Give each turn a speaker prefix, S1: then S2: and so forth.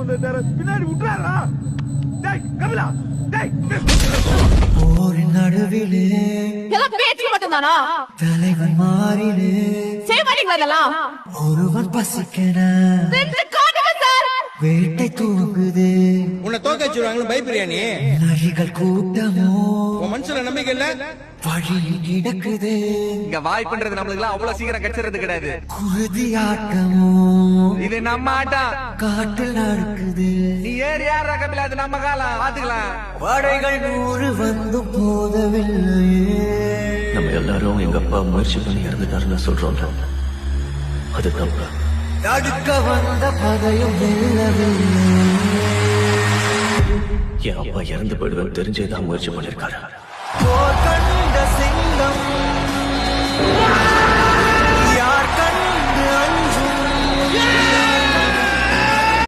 S1: பின்னாடி விட்டுறாரா? டேய் கபிலா, டேய்
S2: ஒரு நடுவிலே
S3: எல்லாம் பேச்சு மட்டும்தானா?
S2: தலைவன் மாறிலே
S3: செய்ய மாட்டீங்களா இதெல்லாம்?
S2: ஒருவன் பசிக்கன
S3: சென்று காட்டுங்க சார்.
S2: வேட்டை தூங்குது,
S4: உன்னை தோக்க வச்சிருவாங்கன்னு பயப்படுறியா நீ?
S2: நரிகள் கூட்டமோ
S4: உன் மனசுல நம்பிக்கை இல்ல?
S2: வழி கிடக்குது,
S5: இங்க வாய்ப்புன்றது நம்மளுக்கு அவ்வளவு சீக்கிரம் கிடைச்சிறது கிடையாது.
S2: குருதி ஆட்டமோ
S5: இது நம்ம ஆட்டம்.
S2: காட்டில் நடக்குது,
S5: நீ ஏறி யாரா கபிலா, அது நம்ம காலம் பாத்துக்கலாம்.
S2: படைகள் 100 வந்து போதவில்லையே.
S6: நம்ம எல்லாரும் எங்க அப்பா முயற்சி பண்ணி இறந்துட்டாருன்னு சொல்றோம்ல, அது தப்பு.
S2: தடுக்க வந்த பதையும் வெல்லவில்லை.
S6: என் அப்பா இறந்து போயிடுவேன் தெரிஞ்சேதான் முயற்சி பண்ணிருக்காரு.
S2: போர் கண்டு